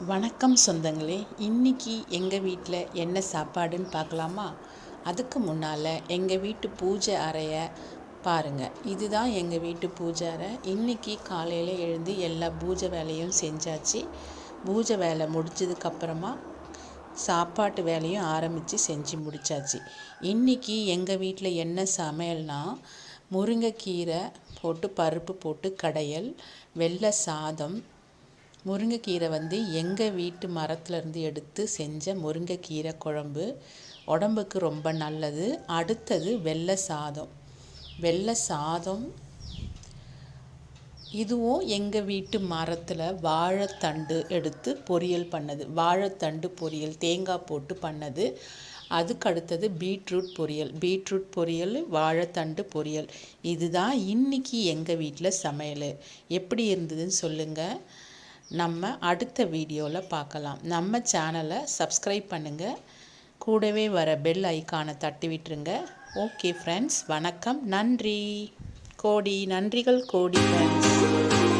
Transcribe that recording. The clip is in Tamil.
வணக்கம் சொந்தங்களே. இன்றைக்கி எங்கள் வீட்டில் என்ன சாப்பாடுன்னு பார்க்கலாமா? அதுக்கு முன்னால் எங்கள் வீட்டு பூஜை அறையை பாருங்கள். இதுதான் எங்கள் வீட்டு பூஜை அறை. இன்றைக்கி காலையில் எழுந்து எல்லா பூஜை வேலையும் செஞ்சாச்சு. பூஜை வேலை முடிஞ்சதுக்கப்புறமா சாப்பாட்டு வேலையும் ஆரம்பித்து செஞ்சு முடித்தாச்சு. இன்றைக்கி எங்கள் வீட்டில் என்ன சமையல்னால், முருங்கைக்கீரை போட்டு பருப்பு போட்டு கடையல், வெள்ளை சாதம். முருங்கைக்கீரை எங்கள் வீட்டு மரத்துலேருந்து எடுத்து செஞ்ச முருங்கைக்கீரை குழம்பு உடம்புக்கு ரொம்ப நல்லது. அடுத்தது வெள்ளை சாதம் இதுவும் எங்கள் வீட்டு மரத்தில் வாழைத்தண்டு எடுத்து பொரியல் பண்ணது. வாழைத்தண்டு பொரியல் தேங்காய் போட்டு பண்ணது. அதுக்கு அடுத்தது பீட்ரூட் பொரியல் வாழைத்தண்டு பொரியல். இதுதான் இன்றைக்கி எங்கள் வீட்டில் சமையல். எப்படி இருந்ததுன்னு சொல்லுங்கள். நம்ம அடுத்த வீடியோவில் பார்க்கலாம். நம்ம சேனலை சப்ஸ்கிரைப் பண்ணுங்கள். கூடவே வர பெல் ஐக்கானை தட்டி விட்டுருங்க. ஓகே ஃப்ரெண்ட்ஸ், வணக்கம். நன்றிகள் கோடி ஃப்ரெண்ட்ஸ்.